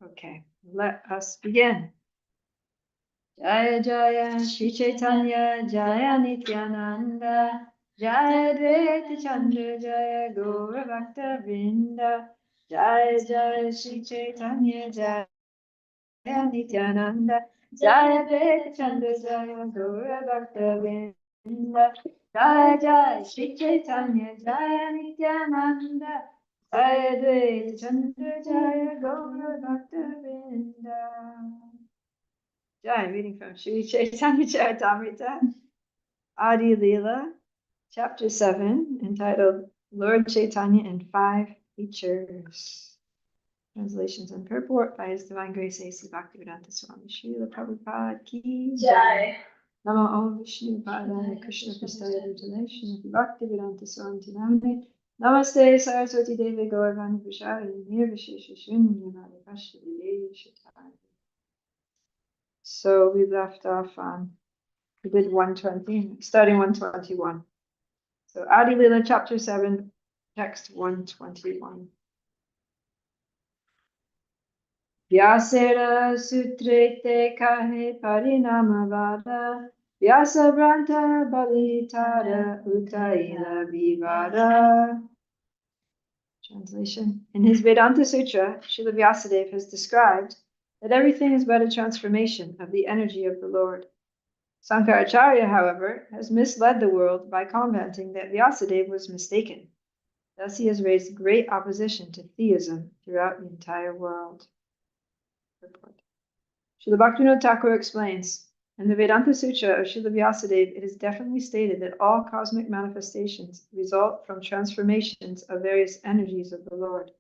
Okay, let us begin. Jaya Jaya Shri Chaitanya Jaya Nityananda Jaya Dvaita Chandra Jaya Gaura Bhakta Vrinda Jaya Jaya Shri Chaitanya Jaya Nityananda Jaya Dvaita Chandra Jaya Gaura Bhakta Vrinda Jaya Jaya Shri Chaitanya Jaya Nityananda Jaya Dvaita Chandra Jaya Gaura Bhakta Vrinda. Jai, reading from Sri Chaitanya Charitamrita, Adi-lila, Chapter 7, entitled Lord Chaitanya and Five Features. Translations and purport by His Divine Grace A.C. Bhaktivedanta Swami Srila Prabhupada Ki Jai. Namo Om Vishnu Padaya Krishna Prasthaya Bhutale Srimati Bhaktivedanta Swami Tinamne Namaste Saraswati Devi Gaurvani Prashari Nirvishesha Shunyavadi Pashti Shatai. So we left off on, we did 120, starting 121. So Adi-lila, chapter 7, text 121. Vyasera sutrete kahe parinamavada Vyasa branta balitara utaila vivada. Translation. In his Vedanta Sutra, Srila Vyasadeva has described that everything is but a transformation of the energy of the Lord. Sankaracharya, however, has misled the world by commenting that Vyasadeva was mistaken. Thus he has raised great opposition to theism throughout the entire world. Srila Bhaktivinoda Thakur explains, in the Vedanta Sutra of Srila Vyasadeva, it is definitely stated that all cosmic manifestations result from transformations of various energies of the Lord.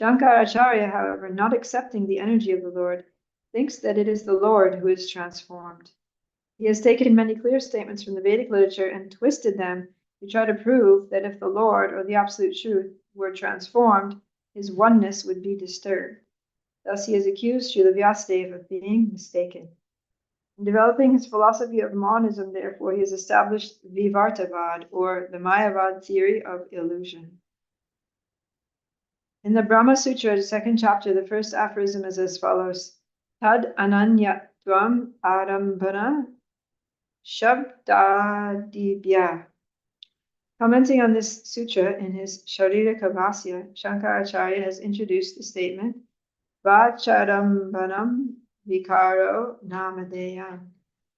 Shankaracharya, however, not accepting the energy of the Lord, thinks that it is the Lord who is transformed. He has taken many clear statements from the Vedic literature and twisted them to try to prove that if the Lord or the Absolute Truth were transformed, his oneness would be disturbed. Thus he has accused Srila Vyasadeva of being mistaken. In developing his philosophy of monism, therefore, he has established Vivartavad, or the Mayavad theory of illusion. In the Brahma Sutra, the second chapter, the first aphorism is as follows: Tad ananyatvam arambhana Shabdadibhya. Commenting on this sutra in his Sharirika Bhasya, Shankaracharya has introduced the statement Vacharambanam Vikaro Namadeyam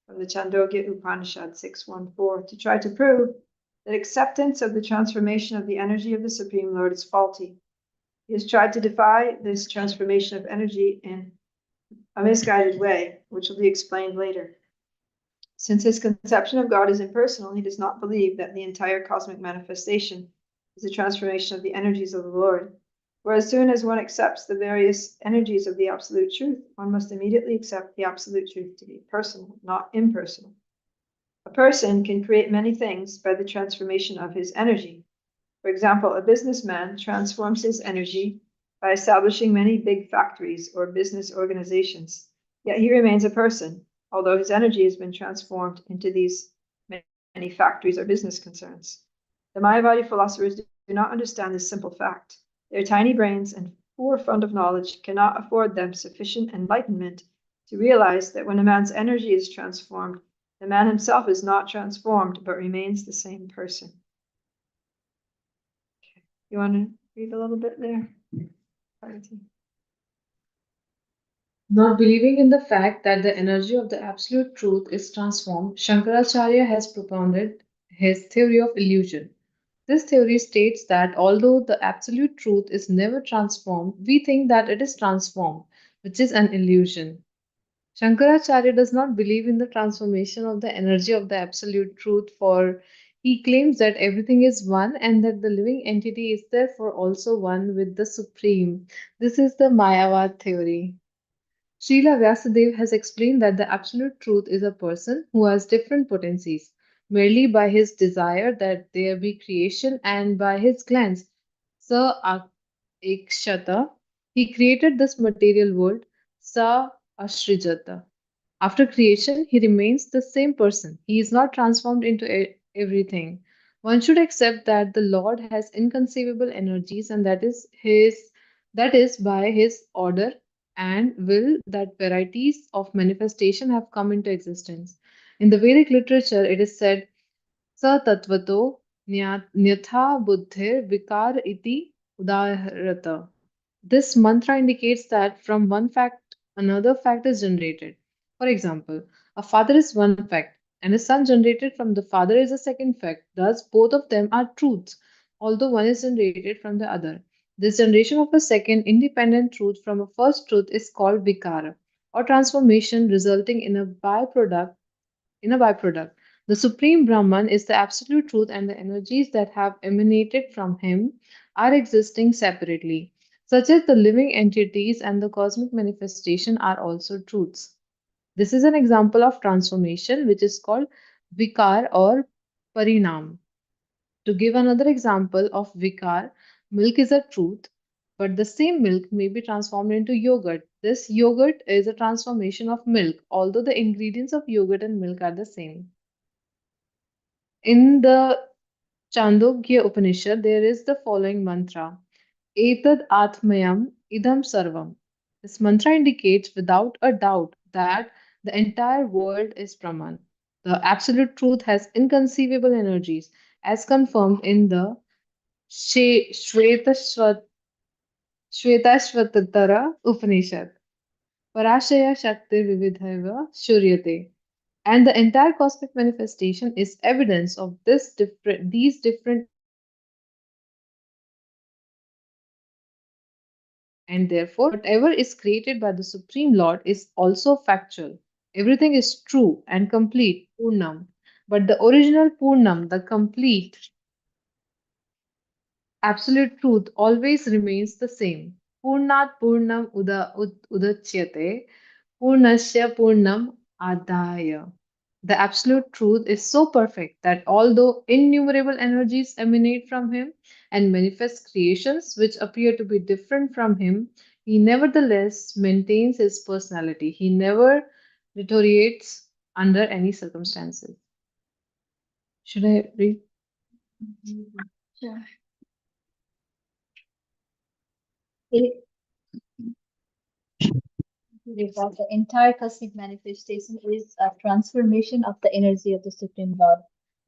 from the Chandogya Upanishad 6.1.4 to try to prove that acceptance of the transformation of the energy of the Supreme Lord is faulty. He has tried to defy this transformation of energy in a misguided way, which will be explained later. Since his conception of God is impersonal, he does not believe that the entire cosmic manifestation is a transformation of the energies of the Lord. For as soon as one accepts the various energies of the Absolute Truth, one must immediately accept the Absolute Truth to be personal, not impersonal. A person can create many things by the transformation of his energy. For example, a businessman transforms his energy by establishing many big factories or business organizations, yet he remains a person, although his energy has been transformed into these many factories or business concerns. The Mayavadi philosophers do not understand this simple fact. Their tiny brains and poor fund of knowledge cannot afford them sufficient enlightenment to realize that when a man's energy is transformed, the man himself is not transformed, but remains the same person. Okay. You want to read a little bit there? Not believing in the fact that the energy of the Absolute Truth is transformed, Shankaracharya has propounded his theory of illusion. This theory states that although the Absolute Truth is never transformed, we think that it is transformed, which is an illusion. Shankaracharya does not believe in the transformation of the energy of the Absolute Truth, for he claims that everything is one and that the living entity is therefore also one with the Supreme. This is the Mayavad theory. Srila Vyasadeva has explained that the Absolute Truth is a person who has different potencies, merely by his desire that there be creation and by his glance, Sa Ekshata, he created this material world, Sa Ashrijata. After creation, he remains the same person. He is not transformed into everything. One should accept that the Lord has inconceivable energies and that is by his order and will that varieties of manifestation have come into existence. In the Vedic literature, it is said, Sa tattvato nyatha buddhir vikar iti udahrata. This mantra indicates that from one fact, another fact is generated. For example, a father is one fact, and a son generated from the father is a second fact. Thus, both of them are truths, although one is generated from the other. This generation of a second independent truth from a first truth is called vikara, or transformation resulting in a byproduct. The Supreme Brahman is the absolute truth, and the energies that have emanated from him are existing separately, such as the living entities and the cosmic manifestation are also truths. This is an example of transformation, which is called vikar or parinam. To give another example of vikar, milk is a truth, but the same milk may be transformed into yogurt. This yogurt is a transformation of milk, although the ingredients of yogurt and milk are the same. In the Chandogya Upanishad, there is the following mantra: Etad Atmayam Idam Sarvam. This mantra indicates without a doubt that the entire world is Brahman. The absolute truth has inconceivable energies, as confirmed in the Shvetashvatara Upanishad. Parashaya Shakti Vividhaiva Shuryate. And the entire cosmic manifestation is evidence of these different energies and therefore whatever is created by the Supreme Lord is also factual. Everything is true and complete, Purnam. But the original Purnam, the complete, absolute truth, always remains the same. Purnat Purnam Udachyate, Purnasya Purnam Adaya. The absolute truth is so perfect that although innumerable energies emanate from him and manifest creations which appear to be different from him, he nevertheless maintains his personality. He never deteriorates under any circumstances. Should I read? Sure. It is that the entire cosmic manifestation is a transformation of the energy of the Supreme Lord,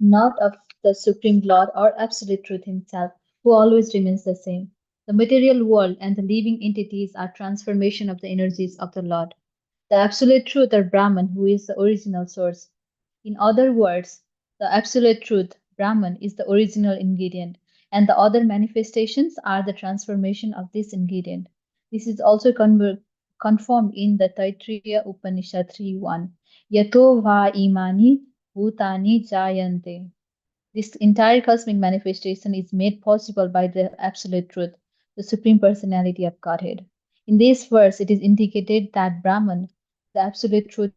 not of the Supreme Lord or Absolute Truth Himself, who always remains the same. The material world and the living entities are transformation of the energies of the Lord. The Absolute Truth or Brahman, who is the original source. In other words, the Absolute Truth, Brahman, is the original ingredient, and the other manifestations are the transformation of this ingredient. This is also confirmed in the Taittiriya Upanishad 3.1. Yato va imani bhutani jayante. This entire cosmic manifestation is made possible by the Absolute Truth, the Supreme Personality of Godhead. In this verse, it is indicated that Brahman, the Absolute Truth,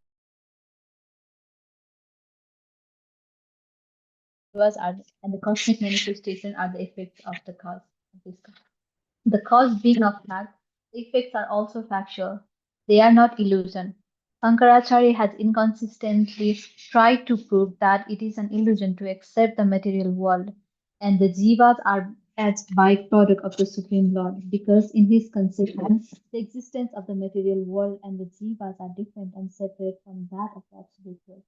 and the cosmic manifestation are the effects of the cause of this cause. The cause being of fact, the effects are also factual. They are not illusion. Shankaracharya has inconsistently tried to prove that it is an illusion to accept the material world, and the jivas are as byproduct of the Supreme Lord, because in his conception, the existence of the material world and the jivas are different and separate from that of the Absolute Truth.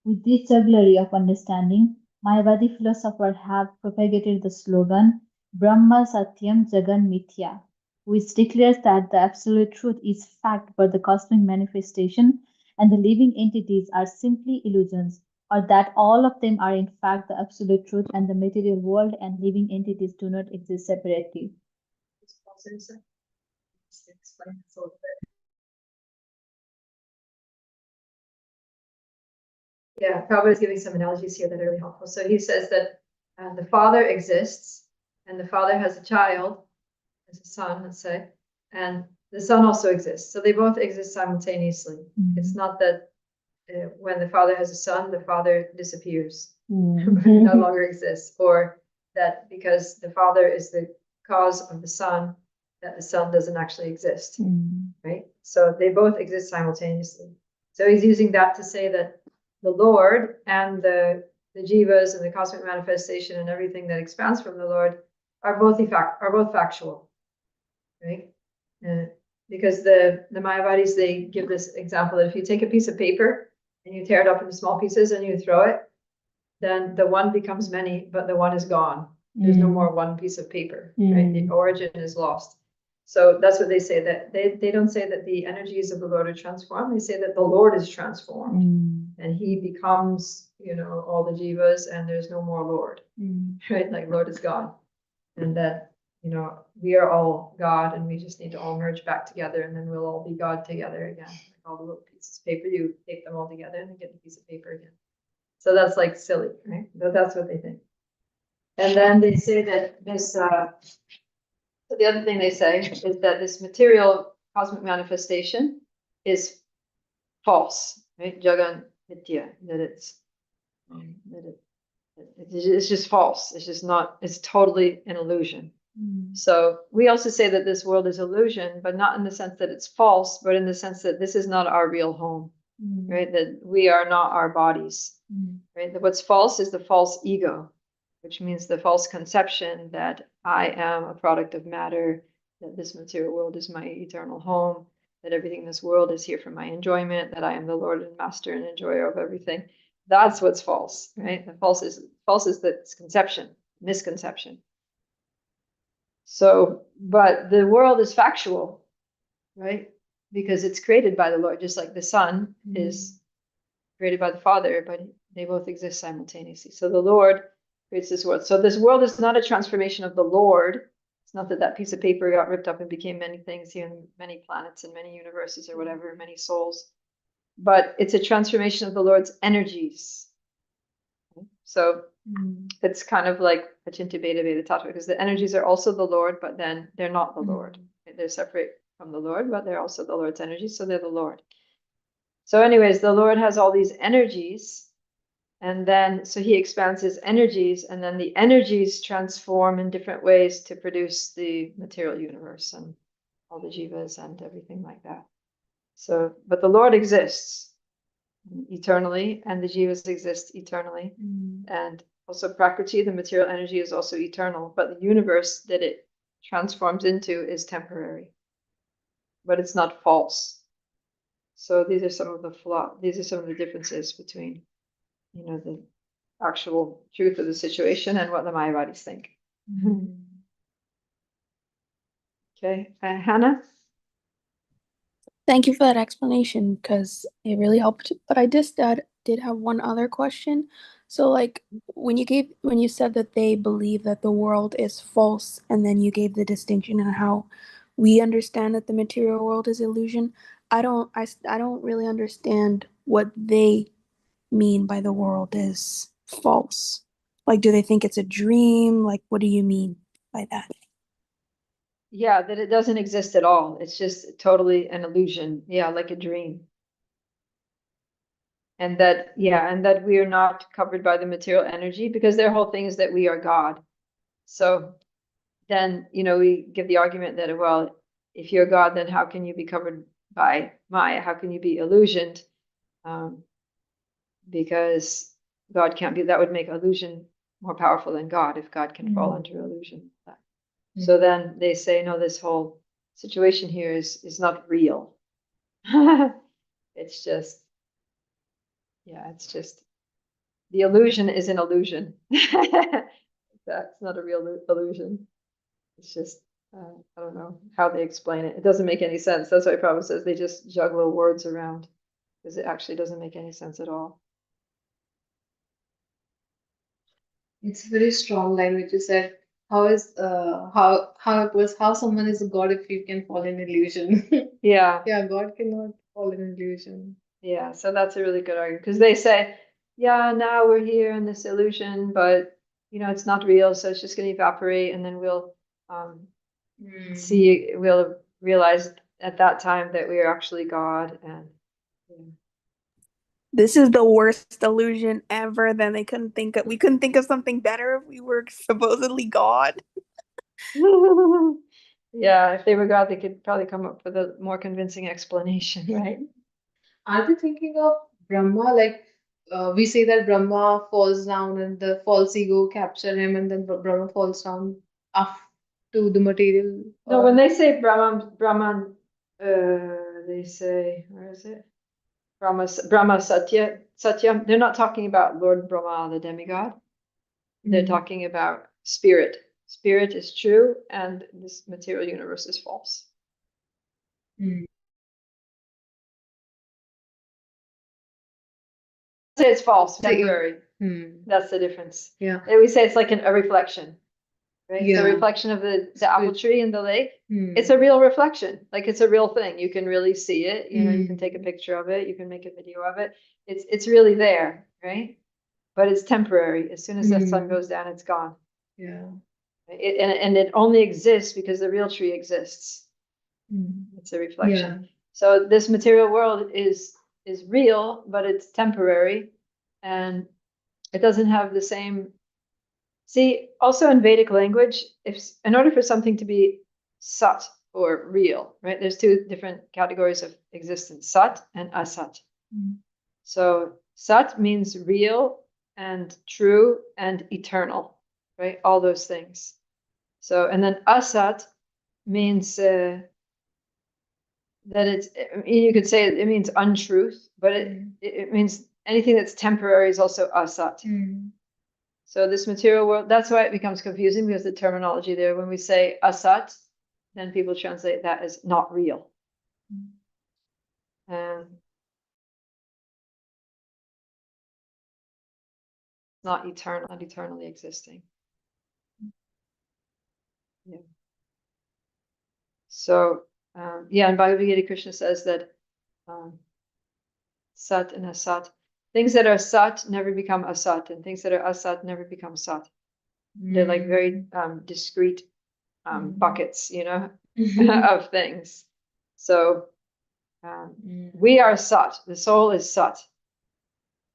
With this jugglery of understanding, Mayavadi philosophers have propagated the slogan Brahma Satyam Jagan Mithya, which declares that the absolute truth is fact but the cosmic manifestation and the living entities are simply illusions, or that all of them are in fact the absolute truth and the material world and living entities do not exist separately. Yeah, Prabhupada is giving some analogies here that are really helpful. So he says that the father exists, and the father has a child, as a son, let's say, and the son also exists. So they both exist simultaneously. Mhm. It's not that when the father has a son, the father disappears, Mhm. no longer exists, or that because the father is the cause of the son, that the son doesn't actually exist, right? So they both exist simultaneously. So he's using that to say that the Lord and the jivas and the cosmic manifestation and everything that expands from the Lord are both factual, right? because the Mayavadis, they give this example that if you take a piece of paper and you tear it up into small pieces and you throw it, then the one becomes many, but the one is gone. There's no more one piece of paper, right? The origin is lost. So that's what they say, that they don't say that the energies of the Lord are transformed. They say that the Lord is transformed and he becomes, all the jivas, and there's no more Lord, right? Like Lord is gone. And that, we are all God, and we just need to all merge back together, and then we'll all be God together again. Like all the little pieces of paper, you tape them all together and you get the piece of paper again. So that's like silly, right? But that's what they think. And then they say that this, so the other thing they say is that this material cosmic manifestation is false, right? Jagan Nitya, that it's just false. It's just not, it's totally an illusion. So we also say that this world is illusion, but not in the sense that it's false, but in the sense that this is not our real home, right? That we are not our bodies, right? That what's false is the false ego, which means the false conception that I am a product of matter, that this material world is my eternal home, that everything in this world is here for my enjoyment, that I am the Lord and Master and enjoyer of everything. That's what's false, right? The false is the conception, misconception. So, but the world is factual, right? Because it's created by the Lord, just like the Son is created by the Father, but they both exist simultaneously. So the Lord creates this world. So this world is not a transformation of the Lord. It's not that piece of paper got ripped up and became many things here, many planets and many universes or whatever, many souls. But it's a transformation of the Lord's energies. So it's kind of like Achinta Beta Beta Tattva, because the energies are also the Lord, but then they're not the Lord. They're separate from the Lord, but they're also the Lord's energies, so they're the Lord. So anyways, the Lord has all these energies, and then so he expands his energies, and then the energies transform in different ways to produce the material universe and all the jivas and everything like that. So, but the Lord exists eternally, and the jivas exist eternally, and also Prakriti, the material energy, is also eternal, but the universe that it transforms into is temporary, but it's not false. So these are some of the differences between, the actual truth of the situation and what the Mayavadis think. Okay, Hannah? Thank you for that explanation, because it really helped. But I just did have one other question. So, like, when you said that they believe that the world is false, and then you gave the distinction on how we understand that the material world is illusion, I don't really understand what they mean by the world is false. Like, do they think it's a dream? Like, what do you mean by that? Yeah, that it doesn't exist at all. It's just totally an illusion. Yeah, like a dream. And that we are not covered by the material energy, because their whole thing is that we are God. So then, we give the argument that, well, if you're God, then how can you be covered by Maya? How can you be illusioned? Because God can't be, that would make illusion more powerful than God, if God can fall into illusion. So then they say, no, this whole situation here is not real. It's just, the illusion is an illusion. That's not a real illusion. It's just, I don't know how they explain it. It doesn't make any sense. That's why Prabhupada says they just juggle words around, because it actually doesn't make any sense at all. It's a very strong line which you said. How someone is a god if you can fall in illusion? Yeah. Yeah, God cannot fall in illusion. Yeah, so that's a really good argument, because they say, yeah, now we're here in this illusion, but it's not real, so it's just going to evaporate, and then we'll we'll realize at that time that we are actually God. And This is the worst illusion ever. Then we couldn't think of something better if we were supposedly God. yeah, if they were God, they could probably come up with a more convincing explanation, right? Are they thinking of Brahma? Like we say that Brahma falls down and the false ego capture him, and then Brahma falls down up to the material. No, when they say Brahman They say, where is it? Brahma Satyam. They're not talking about Lord Brahma, the demigod. They're talking about spirit. Spirit is true, and this material universe is false. Say it's false, temporary. That's the difference. Yeah. And we say it's like a reflection, right? Yeah. The reflection of the apple tree in the lake. It's a real reflection, like it's a real thing. You can really see it. You know, you can take a picture of it. You can make a video of it. It's really there, right? But it's temporary. As soon as the sun goes down, it's gone. Yeah. And it only exists because the real tree exists. It's a reflection. Yeah. So this material world is real, but it's temporary, and it doesn't have the same. See, also in Vedic language, if in order for something to be sat or real, right? There's two different categories of existence: sat and asat. So sat means real and true and eternal, right? All those things. So, and then asat means that it's, you could say it means untruth, but it means anything that's temporary is also asat. So this material world, that's why it becomes confusing, because the terminology there, when we say asat, then people translate that as not real. Not eternal, not eternally existing. Yeah. So, yeah, and Bhagavad Gita, Krishna says that sat and asat, things that are sat never become asat, and things that are asat never become sat. They're like very discrete buckets, you know, of things. So we are sat, the soul is sat,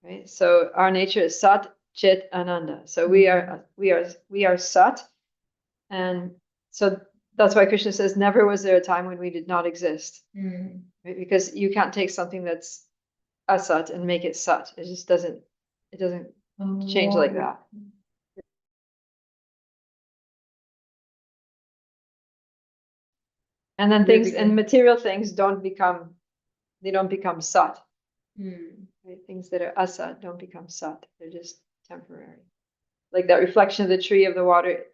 right? So our nature is sat, chit, ananda. So we are sat, and so that's why Krishna says never was there a time when we did not exist, right? Because you can't take something that's asat and make it sat. It just doesn't. It doesn't change like that. And then things and material things don't become sat. Right? Things that are asat don't become sat. They're just temporary. Like that reflection of the tree of the water,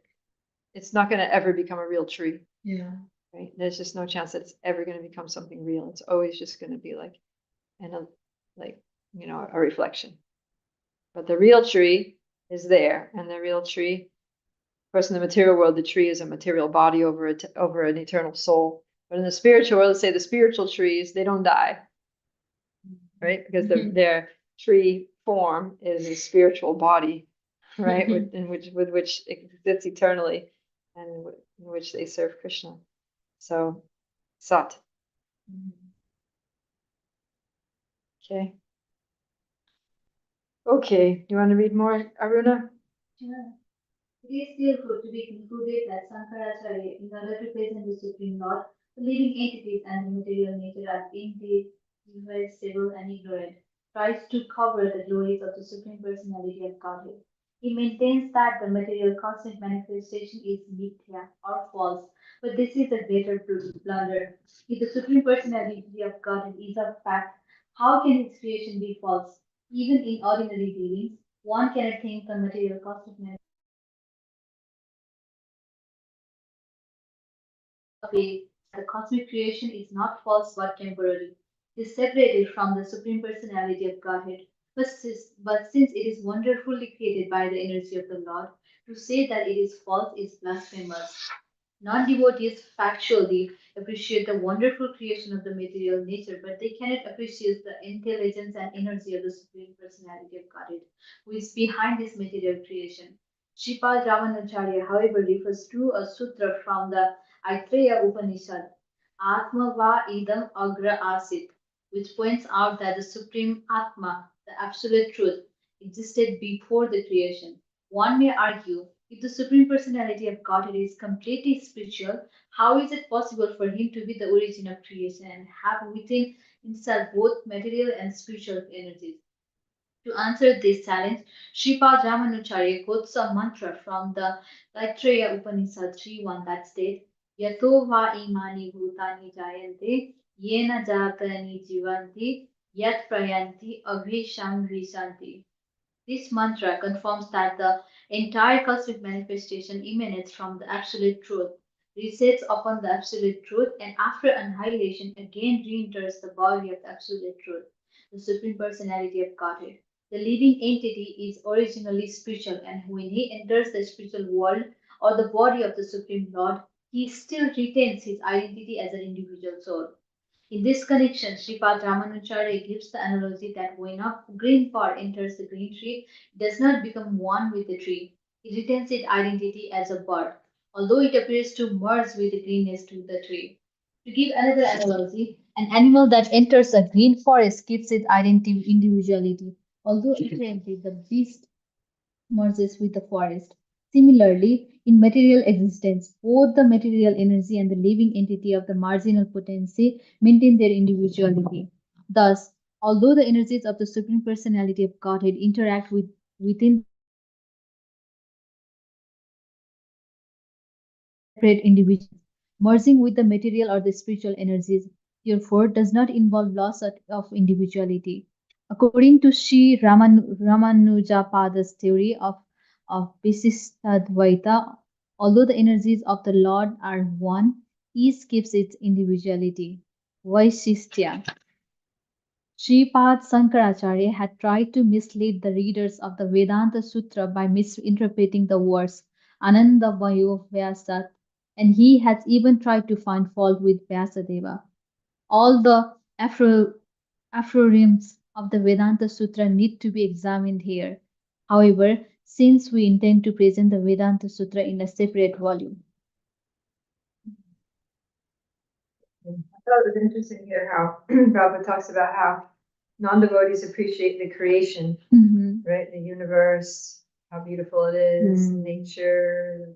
it's not going to ever become a real tree. Yeah. Right? There's just no chance that it's ever going to become something real. It's always just going to be like, a reflection. But the real tree is there, and the real tree, of course, in the material world, the tree is a material body over an eternal soul. But in the spiritual world, let's say the spiritual trees, they don't die, right? Because their tree form is a spiritual body, right? With which exists eternally, and in which they serve Krishna. So, sat. Okay. Okay. You want to read more, Aruna? Sure. It is therefore to be concluded that Sankaracharya, in order to present the Supreme Lord, the living entities and the material nature are indeed irreversible and ignorant, tries to cover the glories of the Supreme Personality of Godhead. He maintains that the material cosmic manifestation is mithya or false, but this is a greater blunder. If the Supreme Personality of Godhead is a fact, how can its creation be false? Even in ordinary dealings, one cannot think the material cosmic manifestation way the cosmic creation is not false but temporary. It is separated from the Supreme Personality of Godhead. But since it is wonderfully created by the energy of the Lord, to say that it is false is blasphemous. Non-devotees factually appreciate the wonderful creation of the material nature, but they cannot appreciate the intelligence and energy of the Supreme Personality of Godhead, who is behind this material creation. Sripad Ramanacharya, however, refers to a sutra from the Aitreya Upanishad, Atma va idam agra asit, which points out that the Supreme Atma, the Absolute Truth, existed before the creation. One may argue, if the Supreme Personality of Godhead is completely spiritual, how is it possible for him to be the origin of creation and have within himself both material and spiritual energies? To answer this challenge, Sripad Ramanujarya quotes a mantra from the Taittiriya Upanishad 3.1 that states, Yato va imani bhutani jayante, yena jatani jivanti, yat prayanti agrisham grisanti. This mantra confirms that the entire cosmic manifestation emanates from the Absolute Truth, resets upon the Absolute Truth, and after annihilation again re-enters the body of the Absolute Truth, the Supreme Personality of Godhead. The living entity is originally spiritual, and when he enters the spiritual world or the body of the Supreme Lord, he still retains his identity as an individual soul. In this connection, Sripad Ramanujacharya gives the analogy that when a green part enters the green tree, it does not become one with the tree. It retains its identity as a bird, although it appears to merge with the greenness to the tree. To give another analogy, an animal that enters a green forest keeps its identity individuality, although apparently the beast merges with the forest. Similarly, in material existence, both the material energy and the living entity of the marginal potency maintain their individuality. Thus, although the energies of the Supreme Personality of Godhead interact within the material world, they remain separate individuals. Merging with the material or the spiritual energies, therefore, does not involve loss of individuality. According to Sri Ramanujapada's theory of Visistadvaita, although the energies of the Lord are one, each keeps its individuality. Vaishistya. Sripad Sankaracharya had tried to mislead the readers of the Vedanta Sutra by misinterpreting the words Ananda Vayu Vyasat, and he has even tried to find fault with Vyasadeva. All the aphorisms of the Vedanta Sutra need to be examined here. However, since we intend to present the Vedanta Sutra in a separate volume. I thought it was interesting here how Prabhupada talks about how non-devotees appreciate the creation, right? The universe, how beautiful it is, nature,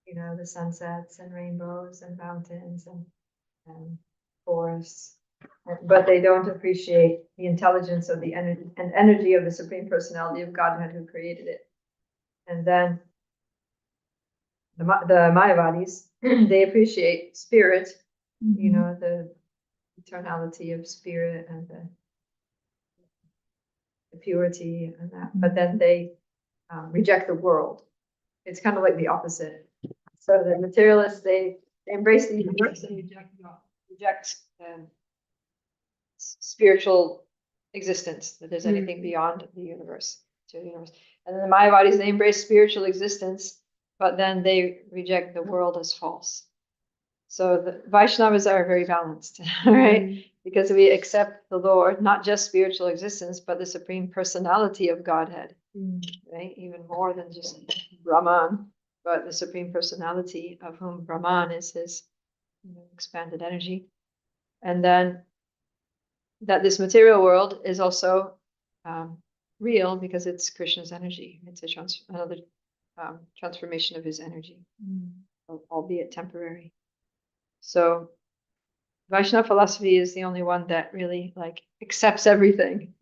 the sunsets and rainbows and mountains and forests. But they don't appreciate the intelligence of the energy of the Supreme Personality of Godhead who created it. And then the Mayavadis, they appreciate spirit, the eternality of spirit and the purity and that. But then they reject the world. It's kind of like the opposite. So the materialists, they embrace the universe and reject spiritual existence, that there's anything beyond the universe, to the universe. And then the Mayavadis, they embrace spiritual existence, but then they reject the world as false. So the Vaishnavas are very balanced, right? Because we accept the Lord, not just spiritual existence, but the Supreme Personality of Godhead, right? Even more than just Brahman, but the Supreme Personality of whom Brahman is his expanded energy. And then that this material world is also real because it's Krishna's energy. It's another transformation of his energy, albeit temporary. So Vaishnava philosophy is the only one that really accepts everything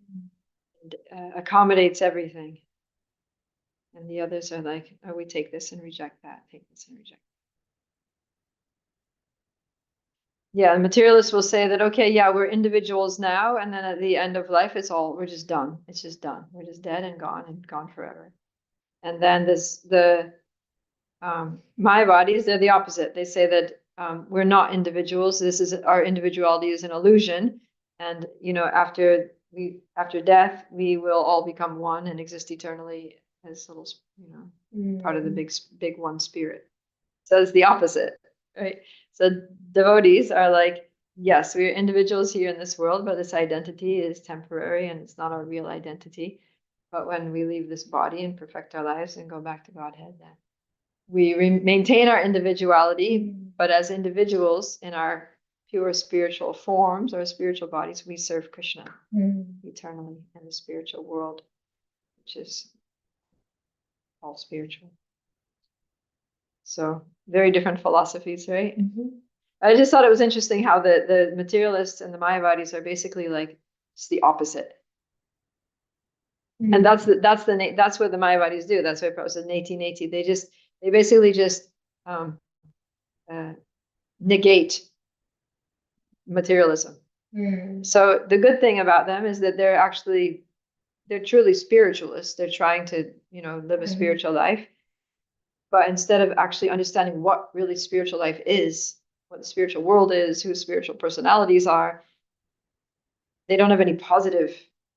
and accommodates everything. And the others are like, oh, we take this and reject that, take this and reject that. Yeah, the materialists will say that, okay, yeah, we're individuals now, and then at the end of life, we're just done. It's just done. We're just dead and gone forever. And then the Mayavadis, they're the opposite. They say that we're not individuals. Our individuality is an illusion. And, after death, we will all become one and exist eternally as little, part of the big one spirit. So it's the opposite, right? So devotees are like, yes, we're individuals here in this world, but this identity is temporary and it's not our real identity. But when we leave this body and perfect our lives and go back to Godhead, then we maintain our individuality, but as individuals in our pure spiritual forms, our spiritual bodies, we serve Krishna eternally in the spiritual world, which is all spiritual. So very different philosophies, right? I just thought it was interesting how the materialists and the Mayavadis are basically it's the opposite. And that's what the Mayavadis do. That's why Prabhupada said neti neti. They basically just negate materialism. So the good thing about them is that they're truly spiritualists. They're trying to, live a spiritual life. But instead of actually understanding what really spiritual life is, what the spiritual world is, who spiritual personalities are, they don't have any positive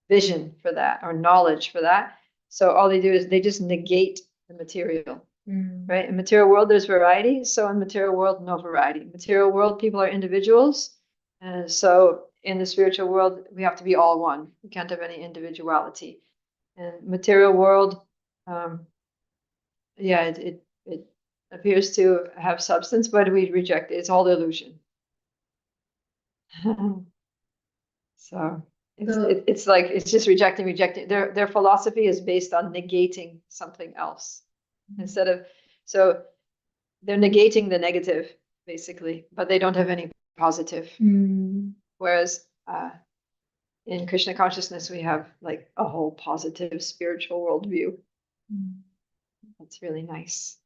vision for that or knowledge for that. So all they do is they just negate the material, right? In material world, there's variety. So in material world, no variety. Material world, people are individuals. And so in the spiritual world, we have to be all one. We can't have any individuality. And material world, it appears to have substance, but we reject it. It's all illusion. So it's like it's just rejecting. Their philosophy is based on negating something else instead of, so they're negating the negative basically, but they don't have any positive. Whereas in Krishna consciousness, we have like a whole positive spiritual worldview. That's really nice.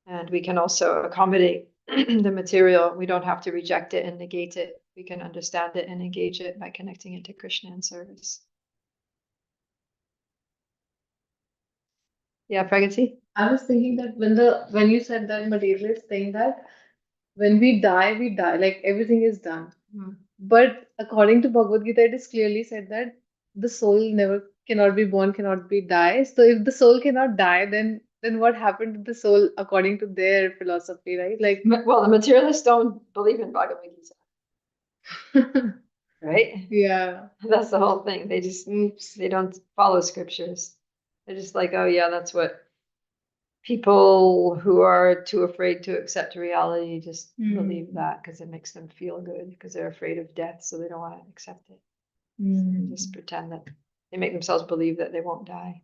And we can also accommodate the material. We don't have to reject it and negate it. We can understand it and engage it by connecting it to Krishna in service. Yeah, Pragati? I was thinking that when you said that materialist thing, that when we die, like everything is done. But according to Bhagavad Gita, it is clearly said that the soul cannot be born, cannot be die. So if the soul cannot die, then what happened to the soul according to their philosophy, right? Like, well, the materialists don't believe in Bhagavad Gita, right? Yeah, That's the whole thing. They don't follow scriptures. They're just like, oh yeah, that's what people who are too afraid to accept reality just believe that because it makes them feel good because they're afraid of death, so they don't want to accept it. So they just pretend that they make themselves believe that they won't die.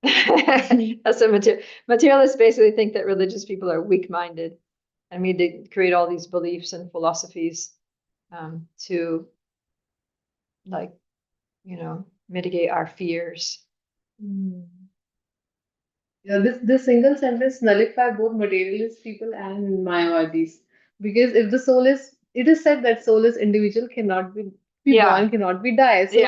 That's what materialists basically think that religious people are weak-minded, and we did create all these beliefs and philosophies to, like, mitigate our fears. Yeah, this single sentence nullify both materialist people and Mayavadis. Because if the soul it is said that soul is individual, cannot be born, cannot be die. So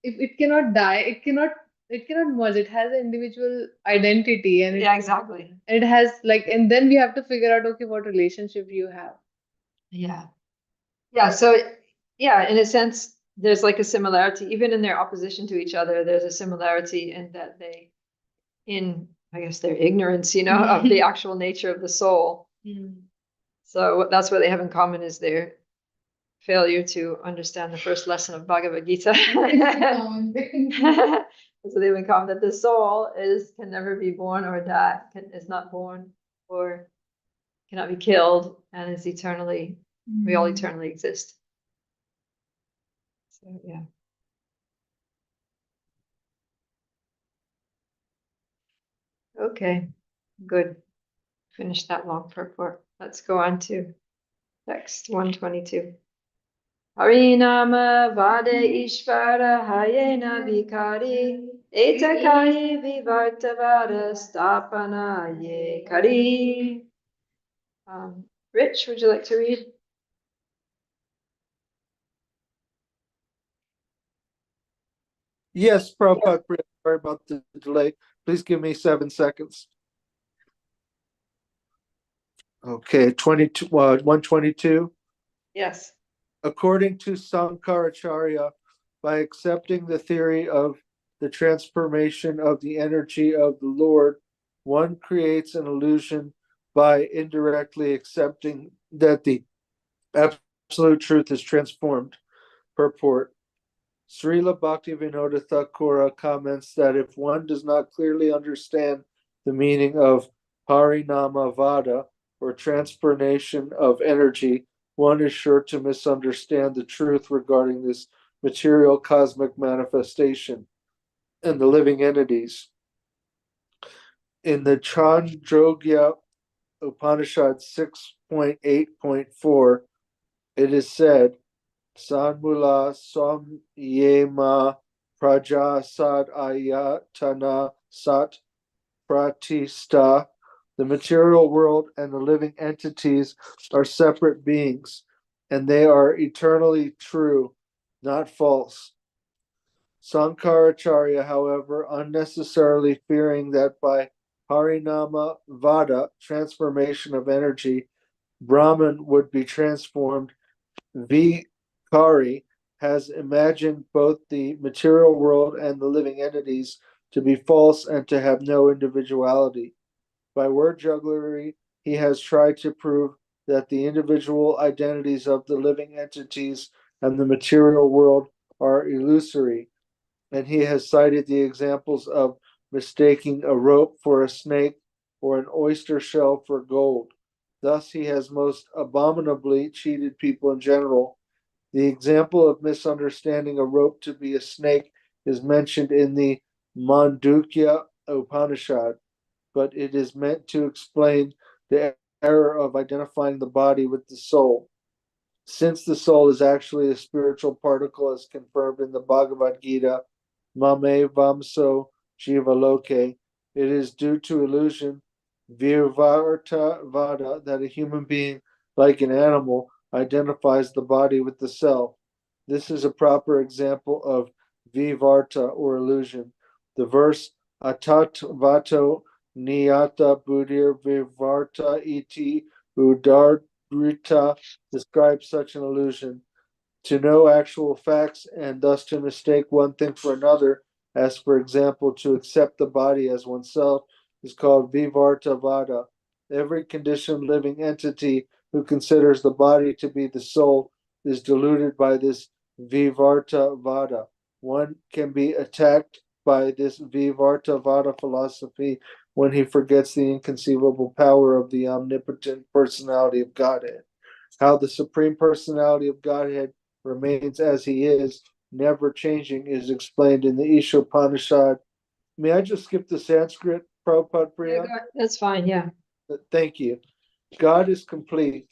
if it cannot die, it cannot merge. It has an individual identity, and exactly. It has and then we have to figure out, okay, what relationship you have. So in a sense, there's like a similarity, even in their opposition to each other. There's a similarity in that I guess their ignorance, of the actual nature of the soul. So that's what they have in common, is their failure to understand the first lesson of Bhagavad Gita. So they have in common that the soul can never be born or die, is not born or cannot be killed, and is eternally, we all eternally exist. So yeah. Okay, good. Finish that long purport. Let's go on to text 122. Harinama vade ishvara hayena vikari etakai vivartavada stapana ye kari. Rich, would you like to read? Yes, Prabhupada Priya, sorry about the delay. Please give me 7 seconds. Okay, 122. Yes. According to Sankaracharya, by accepting the theory of the transformation of the energy of the Lord, one creates an illusion by indirectly accepting that the absolute truth is transformed. Purport. Srila Bhaktivinoda Thakura comments that if one does not clearly understand the meaning of Harinama Vada, or transformation of energy, one is sure to misunderstand the truth regarding this material cosmic manifestation and the living entities. In the Chandogya Upanishad 6.8.4, it is said, Sanmula Samyema Praja Sad Ayatana Sat Pratista The material world and the living entities are separate beings, and they are eternally true, not false. Sankaracharya, however, unnecessarily fearing that by Harinama Vada, transformation of energy, Brahman would be transformed, Vikari has imagined both the material world and the living entities to be false and to have no individuality. By word jugglery, he has tried to prove that the individual identities of the living entities and the material world are illusory, and he has cited the examples of mistaking a rope for a snake or an oyster shell for gold. Thus, he has most abominably cheated people in general. The example of misunderstanding a rope to be a snake is mentioned in the Mandukya Upanishad, but it is meant to explain the error of identifying the body with the soul. Since the soul is actually a spiritual particle, as confirmed in the Bhagavad Gita, Mame Vamso Jiva Loke, it is due to illusion, Virvarta Vada, that a human being, like an animal, identifies the body with the self. This is a proper example of Vivarta or illusion. The verse Atat Vato Niyata Buddhir Vivarta iti Udarrita describes such an illusion. To know actual facts and thus to mistake one thing for another, as for example, to accept the body as oneself, is called Vivartavada. Every conditioned living entity who considers the body to be the soul is deluded by this Vivartavada. One can be attacked by this Vivartavada philosophy when he forgets the inconceivable power of the omnipotent personality of Godhead. How the Supreme Personality of Godhead remains as he is, never changing, is explained in the Ishopanishad. May I just skip the Sanskrit, Prabhupada Priya? That's fine, yeah. Thank you. God is complete.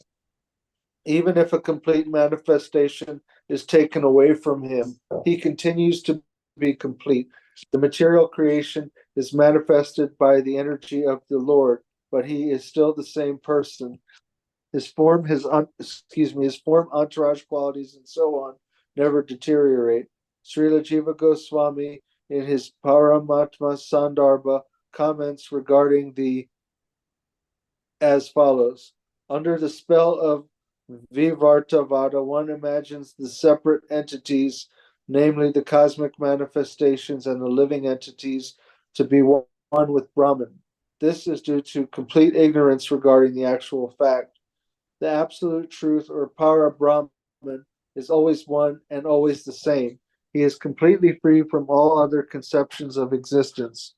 Even if a complete manifestation is taken away from him, he continues to be complete. The material creation is manifested by the energy of the Lord, but he is still the same person. His form, his form, entourage qualities, and so on never deteriorate. Srila Jiva Goswami, in his Paramatma Sandarbha, comments regarding the as follows: under the spell of Vivartavada, one imagines the separate entities, namely the cosmic manifestations and the living entities, to be one with Brahman. This is due to complete ignorance regarding the actual fact. The absolute truth or para Brahman is always one and always the same. He is completely free from all other conceptions of existence.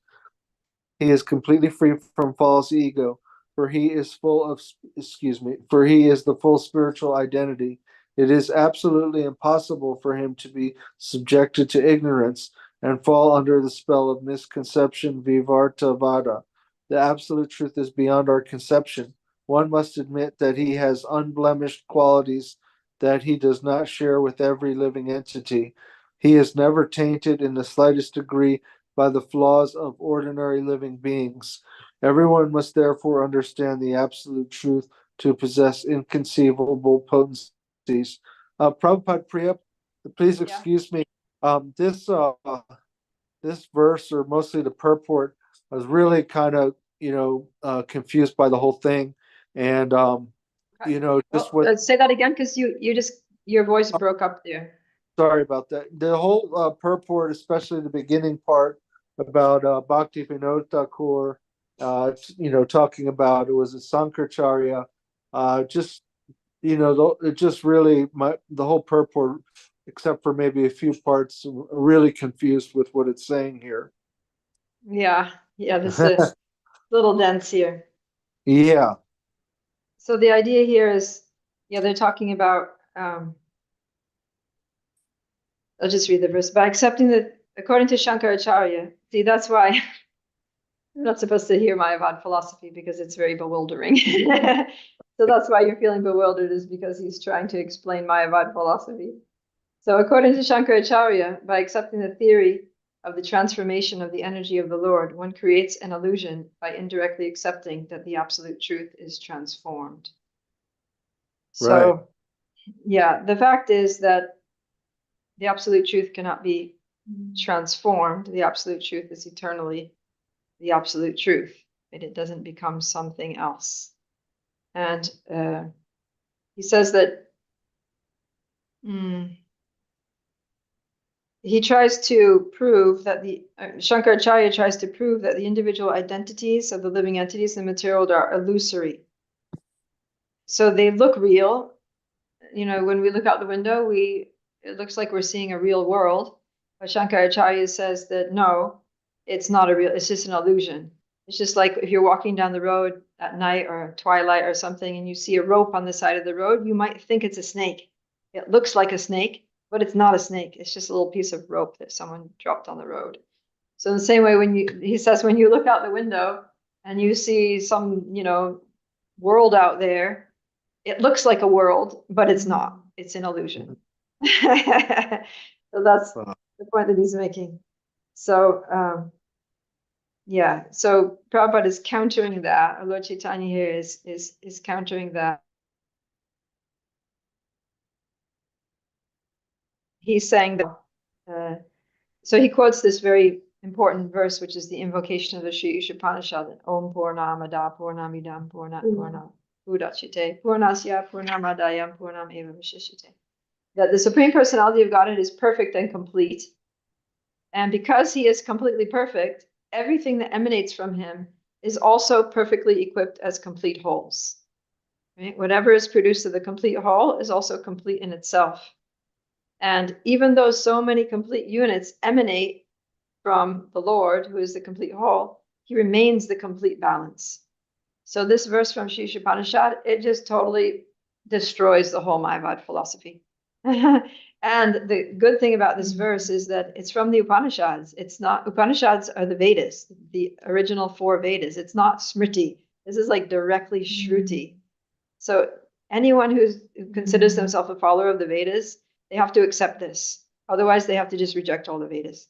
He is completely free from false ego, for he is for he is the full spiritual identity. It is absolutely impossible for him to be subjected to ignorance and fall under the spell of misconception Vivartavada. The absolute truth is beyond our conception. One must admit that he has unblemished qualities that he does not share with every living entity. He is never tainted in the slightest degree by the flaws of ordinary living beings. Everyone must therefore understand the absolute truth to possess inconceivable potencies. Prabhupada Priya, please Yeah. excuse me. This this verse, or mostly the purport, I was really kind of confused by the whole thing, and just what. Say that again, because your voice broke up there. Sorry about that. The whole purport, especially the beginning part about Bhakti Vinod Thakur, talking about it was a Sankaracharya. Just it just really the whole purport, except for maybe a few parts, really confused with what it's saying here. Yeah, this is a little dense here. Yeah. So the idea here is, they're talking about, I'll just read the verse. By accepting that, according to Shankaracharya, see, that's why I'm not supposed to hear Mayavad philosophy, because it's very bewildering. So that's why you're feeling bewildered, is because he's trying to explain Mayavad philosophy. So according to Shankaracharya, by accepting the theory of the transformation of the energy of the Lord, one creates an illusion by indirectly accepting that the absolute truth is transformed. So, yeah, the fact is that the absolute truth cannot be transformed. The absolute truth is eternally the absolute truth, and it doesn't become something else. And he says that he tries to prove that Shankaracharya tries to prove that the individual identities of the living entities in the material world are illusory. So they look real. You know, when we look out the window, it looks like we're seeing a real world. But Shankaracharya says that no, it's not a real, it's just an illusion. It's just like if you're walking down the road at night or twilight or something and you see a rope on the side of the road, you might think it's a snake. It looks like a snake, but it's not a snake. It's just a little piece of rope that someone dropped on the road. So in the same way, he says, when you look out the window and you see some, world out there, it looks like a world, but it's not. It's an illusion. So that's the point that he's making. So, yeah. So Prabhupada is countering that. Or Lord Chaitanya here is countering that. He's saying that. So he quotes this very important verse, which is the invocation of the Sri Ishopanishad, Om Purnamada Purnamidam Purnat Udachite Purnasya Purnamadayam Purnam Eva Vishishite. That the Supreme Personality of Godhead is perfect and complete. And because he is completely perfect, everything that emanates from him is also perfectly equipped as complete wholes. Right? Whatever is produced of the complete whole is also complete in itself. And even though so many complete units emanate from the Lord, who is the complete whole, he remains the complete balance. So this verse from Sri Ishopanishad, it just totally destroys the whole Mayavad philosophy. And the good thing about this verse is that it's from the Upanishads. It's not, Upanishads are the Vedas, the original 4 Vedas. It's not Smriti. This is like directly Shruti. So anyone who considers themselves a follower of the Vedas, they have to accept this. Otherwise, they have to just reject all the Vedas.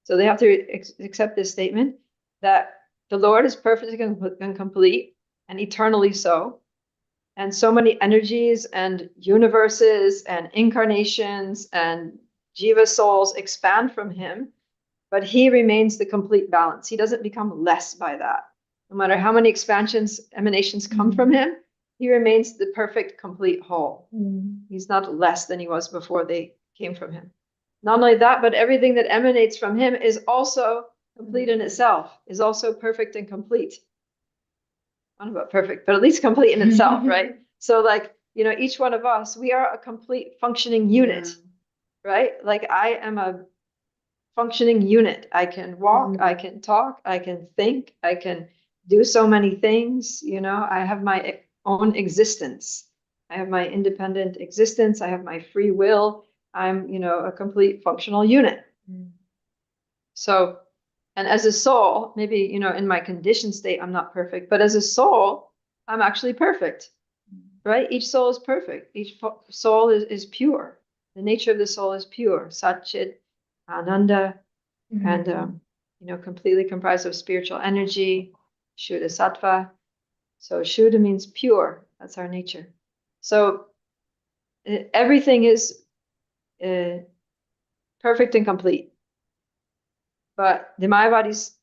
So they have to accept this statement that the Lord is perfect and complete and eternally so. And so many energies and universes and incarnations and jiva souls expand from him, but he remains the complete balance. He doesn't become less by that. No matter how many expansions, emanations come from him, he remains the perfect, complete whole. He's not less than he was before they came from him. Not only that, but everything that emanates from him is also complete in itself, is also perfect and complete. I don't know about perfect, but at least complete in itself, right? So like, each one of us, we are a complete functioning unit, right? Like I am a functioning unit. I can walk, I can talk, I can think, I can do so many things. I have my own existence. I have my independent existence. I have my free will. I'm, a complete functional unit. So, and as a soul, maybe, in my conditioned state, I'm not perfect, but as a soul, I'm actually perfect, right? Each soul is perfect. Each soul is pure. The nature of the soul is pure, Satchit, Ananda, and, completely comprised of spiritual energy, Shuddha Sattva. So Shuddha means pure. That's our nature. So everything is perfect and complete. But the Mayavadis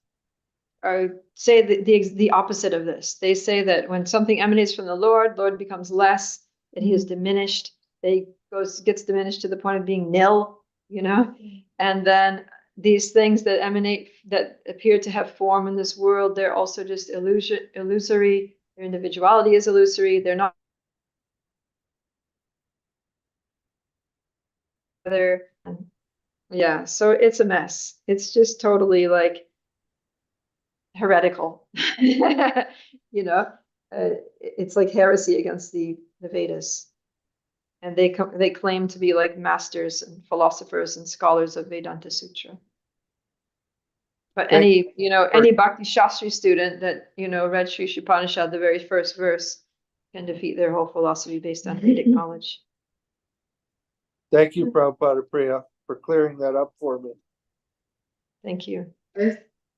say the opposite of this. They say that when something emanates from the Lord becomes less, that he is diminished. Gets diminished to the point of being nil, and then these things that emanate, that appear to have form in this world, they're also just illusory. Their individuality is illusory. They're not there. Yeah, so it's a mess. It's just totally like heretical. It's like heresy against the Vedas. And they claim to be like masters and philosophers and scholars of Vedanta Sutra. But any Bhakti Shastri student that, read Sri Ishopanishad, the very first verse, can defeat their whole philosophy based on Vedic knowledge. Thank you, Prabhupada Priya, for clearing that up for me. Thank you. I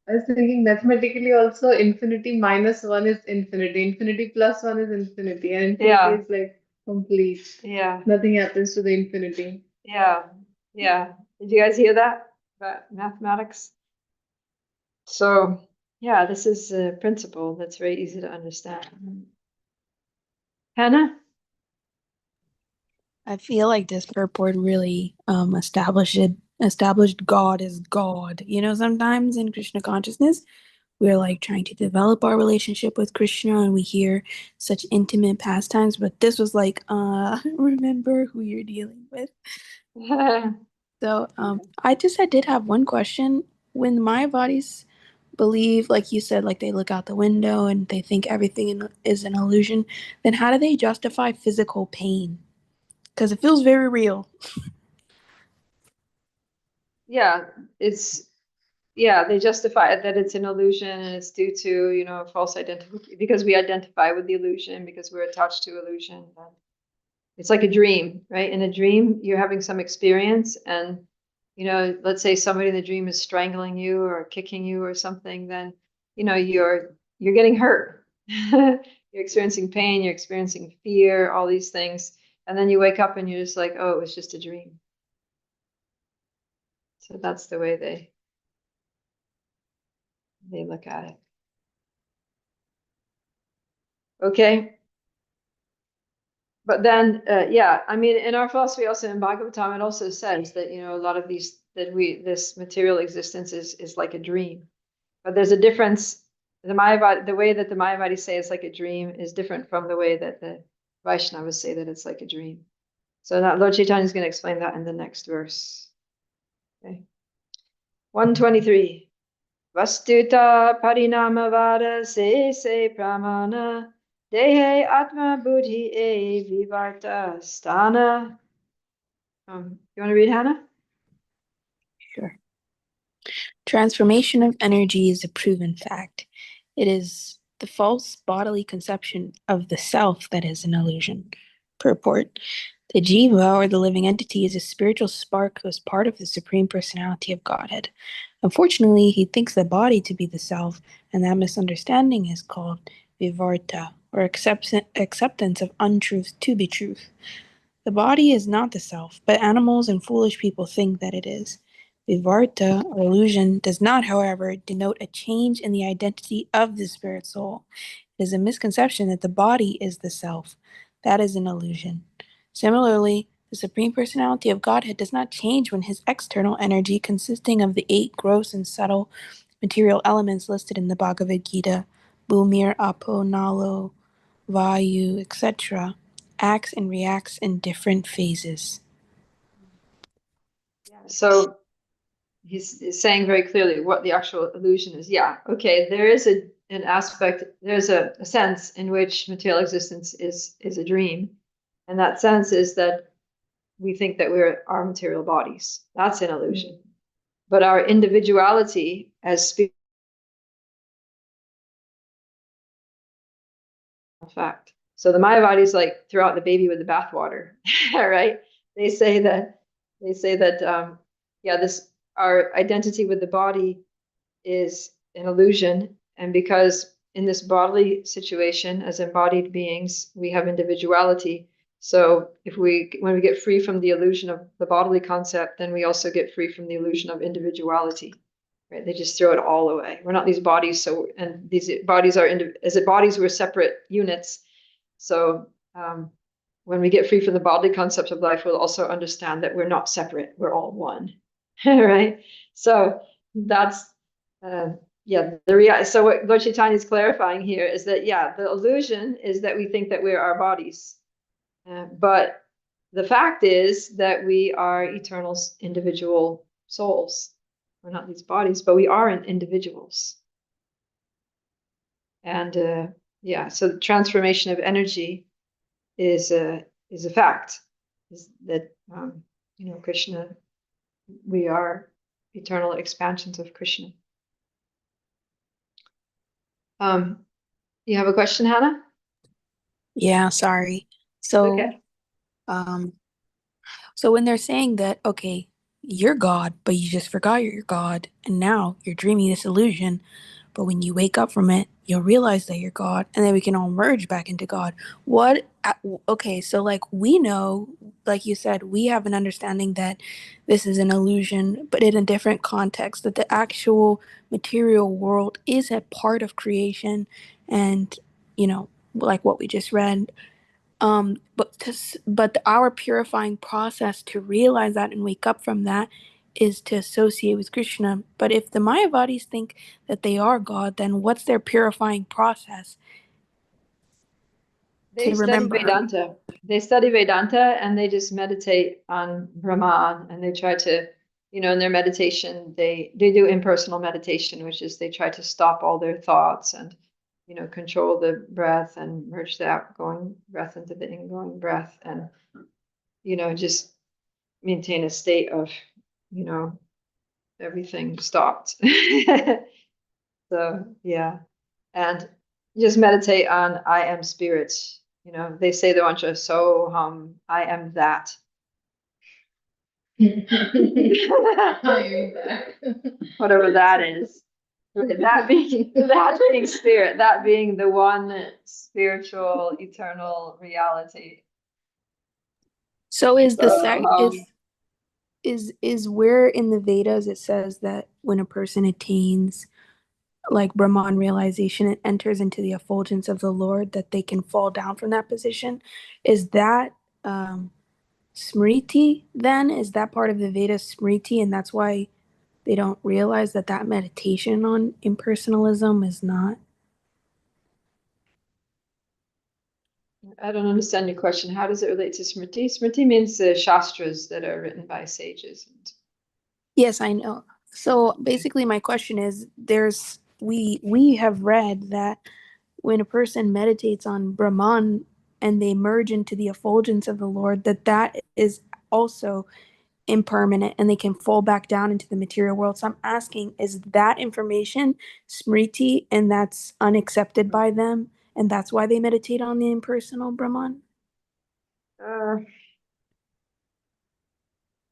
was thinking mathematically also infinity minus one is infinity. Infinity plus one is infinity. And infinity Yeah. is like complete. Yeah. Nothing happens to the infinity. Yeah. Yeah. Did you guys hear that about mathematics? So, yeah, this is a principle that's very easy to understand. Hannah? I feel like this purport really established God as God. You know, sometimes in Krishna consciousness, we're like trying to develop our relationship with Krishna and we hear such intimate pastimes, but this was like, remember who you're dealing with. So I did have one question. When my bodies believe, like you said, like they look out the window and they think is an illusion, then how do they justify physical pain? Because it feels very real. Yeah, they justify it that it's an illusion and it's due to, false identification because we identify with the illusion because we're attached to illusion. It's like a dream, right? In a dream, you're having some experience and, let's say somebody in the dream is strangling you or kicking you or something, then, you're getting hurt. You're experiencing pain, you're experiencing fear, all these things. And then you wake up and you're just like, oh, it was just a dream. So that's the way they look at it. Okay. But then, I mean, in our philosophy, also in Bhagavatam, it also says that, a lot of this material existence is like a dream. But there's a difference. The way that the Mayavadis say it's like a dream is different from the way that the Vaishnavas say that it's like a dream. So now Lord Chaitanya is going to explain that in the next verse. Okay. 123. Vastuta parinamavada se pramana dehe atma buddhi e vivarta sthana. You want to read, Hannah? Sure. Transformation of energy is a proven fact. It is the false bodily conception of the self that is an illusion. Purport. The jiva, or the living entity, is a spiritual spark who is part of the Supreme Personality of Godhead. Unfortunately, he thinks the body to be the self, and that misunderstanding is called vivarta, or acceptance of untruth to be truth. The body is not the self, but animals and foolish people think that it is. Vivarta, or illusion, does not, however, denote a change in the identity of the spirit soul. It is a misconception that the body is the self. That is an illusion. Similarly, the Supreme Personality of Godhead does not change when his external energy, consisting of the 8 gross and subtle material elements listed in the Bhagavad Gita, Bhumir, Apo, Nalo, Vayu, etc., acts and reacts in different phases. So he's saying very clearly what the actual illusion is. Yeah, okay, there is an aspect, there's a sense in which material existence is a dream. And that sense is that we think that we're our material bodies. That's an illusion. But our individuality as spirit fact. So the Mayavadis like throw out the baby with the bathwater, right? They say that this our identity with the body is an illusion, and because in this bodily situation as embodied beings we have individuality. So when we get free from the illusion of the bodily concept, then we also get free from the illusion of individuality. Right? They just throw it all away. We're not these bodies, and these bodies are as bodies we're separate units. So when we get free from the bodily concept of life, we'll also understand that we're not separate. We're all one, right? So that's So what Lord Chaitanya is clarifying here is that the illusion is that we think that we're our bodies, but the fact is that we are eternal individual souls. We're not these bodies, but we are individuals. And so the transformation of energy is a fact. Is that Krishna? We are eternal expansions of Krishna. You have a question, Hannah? Yeah, sorry. So, Okay. so when they're saying that, okay, you're God, but you just forgot you're God, and now you're dreaming this illusion. But when you wake up from it, you'll realize that you're God, and then we can all merge back into God. What? Okay, so like we know, like you said, we have an understanding that this is an illusion, but in a different context, that the actual material world is a part of creation, and like what we just read. But our purifying process to realize that and wake up from that is to associate with Krishna. But if the Mayavadis think that they are God, then what's their purifying process They to study remember? Vedanta. They study Vedanta and they just meditate on Brahman, and they try to, in their meditation, they do impersonal meditation, which is they try to stop all their thoughts and, control the breath and merge the outgoing breath into the ingoing breath, and, just maintain a state of, everything stopped. So, yeah. And just meditate on I am spirit. They say the mantra, so I am that. Whatever that is. That being spirit, that being the one spiritual, eternal reality. So is the So, is where in the Vedas it says that when a person attains like Brahman realization and enters into the effulgence of the Lord, that they can fall down from that position? Is that Smriti then? Is that part of the Veda Smriti, and that's why they don't realize that that meditation on impersonalism is not? I don't understand your question. How does it relate to Smriti? Smriti means the Shastras that are written by sages. Yes, I know. So basically my question is, we have read that when a person meditates on Brahman and they merge into the effulgence of the Lord, that is also impermanent and they can fall back down into the material world. So I'm asking, is that information Smriti and that's unaccepted by them? And that's why they meditate on the impersonal Brahman? Uh,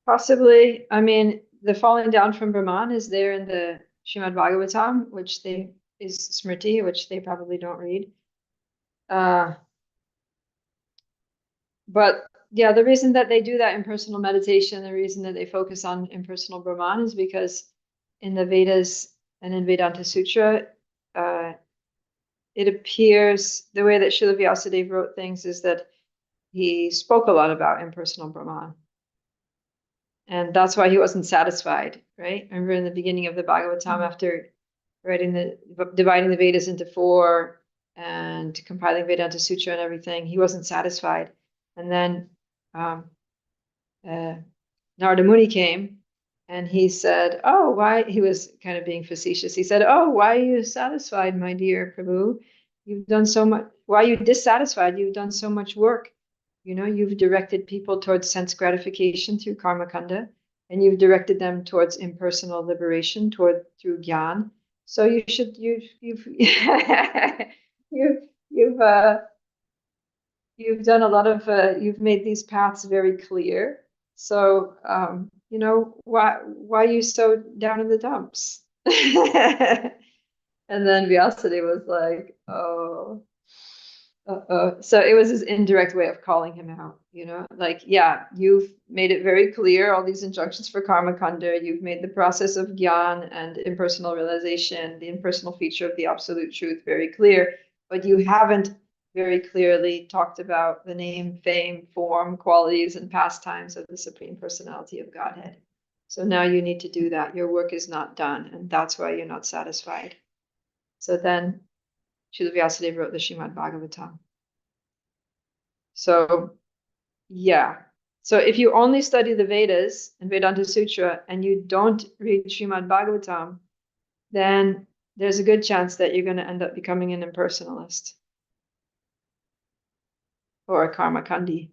Possibly. I mean, the falling down from Brahman is there in the Srimad Bhagavatam, which is Smriti, which they probably don't read. But yeah, the reason that they do that impersonal meditation, the reason that they focus on impersonal Brahman is because in the Vedas and in Vedanta Sutra, it appears the way that Srila Vyasadeva wrote things is that he spoke a lot about impersonal Brahman. And that's why he wasn't satisfied, right? Remember in the beginning of the Bhagavatam, after dividing the Vedas into 4 and compiling Vedanta Sutra and everything, he wasn't satisfied. And then Narada Muni came and he said, "Oh, why?" He was kind of being facetious. He said, "Oh, why are you satisfied, my dear Prabhu? You've done so much. Why are you dissatisfied? You've done so much work. You've directed people towards sense gratification through karma kanda, and you've directed them towards impersonal liberation through gyan. So you've you've done a lot of you've made these paths very clear. So why are you so down in the dumps?" And then Vyasadi was like, "Oh, so it was his indirect way of calling him out, like, yeah, you've made it very clear, all these injunctions for karma kanda, you've made the process of gyan and impersonal realization, the impersonal feature of the absolute truth, very clear, but you haven't very clearly talked about the name, fame, form, qualities, and pastimes of the Supreme Personality of Godhead. So now you need to do that. Your work is not done, and that's why you're not satisfied." So then Srila Vyasadeva wrote the Srimad Bhagavatam. So, yeah. So if you only study the Vedas and Vedanta Sutra and you don't read Srimad Bhagavatam, then there's a good chance that you're going to end up becoming an impersonalist or a karma kandi.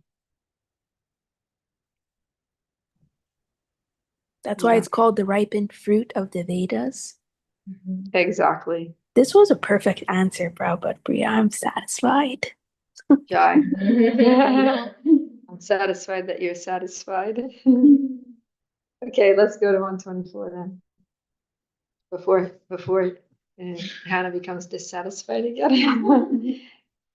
That's why it's called the ripened fruit of the Vedas. Exactly. This was a perfect answer, Prabhupada Priya. I'm satisfied. Jai. I'm satisfied that you're satisfied. Okay, let's go to 124 then. Before Hannah becomes dissatisfied again.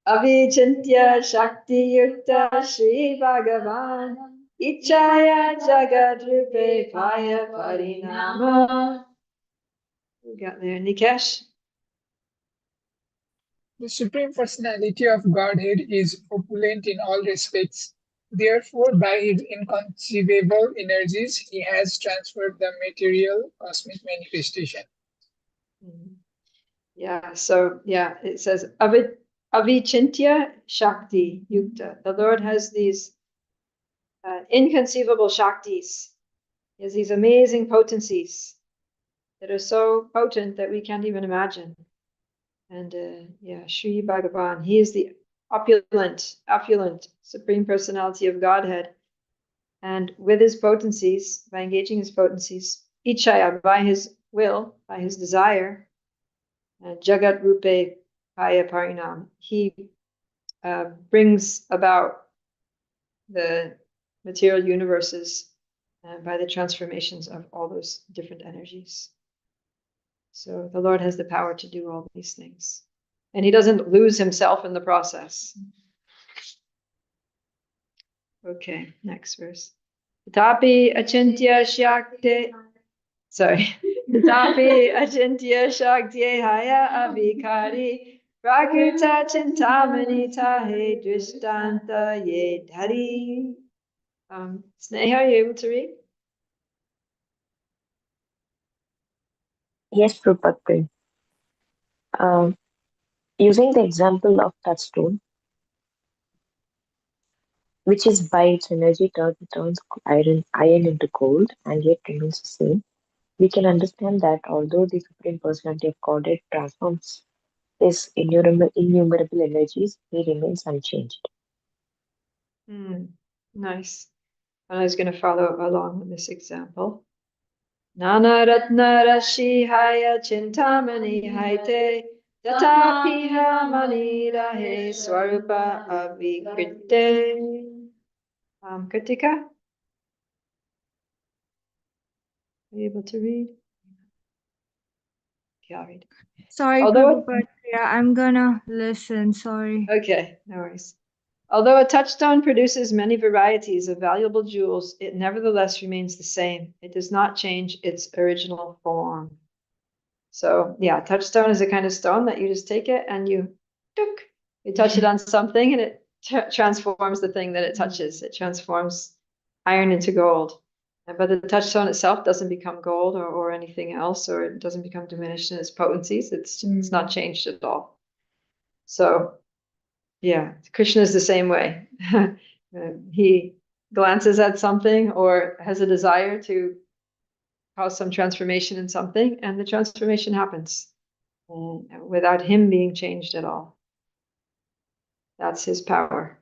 Avichintya Shakti Yukta Shri Bhagavan Ichaya Jagat Rupe Paya Parinama. We got there, Nikesh. The Supreme Personality of Godhead is opulent in all respects. Therefore, by his inconceivable energies, he has transferred the material cosmic manifestation. Yeah, so yeah, it says Avichintya Shakti Yukta. The Lord has these inconceivable Shaktis. He has these amazing potencies that are so potent that we can't even imagine. And yeah, Sri Bhagavan, he is the opulent Supreme Personality of Godhead. And with his potencies, by engaging his potencies, Ichaya, by his will, by his desire, Jagat Rupe Paya Parinam, he brings about the material universes by the transformations of all those different energies. So the Lord has the power to do all these things. And he doesn't lose himself in the process. Okay, next verse. Tapi achintya shakti. Sorry. Tapi achintya shakti haya avikari. Prakrita chintamani tahe drishtanta ye dhari. Sneha, are you able to read? Yes, Prabhupada Priya. Um, Using the example of touchstone, which is by its energy turns iron into gold and yet remains the same, we can understand that although the Supreme Personality of Godhead transforms his innumerable energies, he remains unchanged. Nice. And I was going to follow along with this example. Nana Ratna Rashi Haya Chintamani Haite Tatapiha Mani Rahe Swarupa Avikrite. Kritika, are you able to read? Yeah, I'll read. Sorry, Although, Prabhupada. Yeah, I'm gonna listen. Sorry. okay, no worries. Although a touchstone produces many varieties of valuable jewels, it nevertheless remains the same. It does not change its original form. So yeah, touchstone is a kind of stone that you just take it and you touch it on something and it transforms the thing that it touches. It transforms iron into gold. But the touchstone itself doesn't become gold or anything else, or it doesn't become diminished in its potencies. It's not changed at all. So yeah, Krishna is the same way. He glances at something or has a desire to cause some transformation in something, and the transformation happens without him being changed at all. That's his power.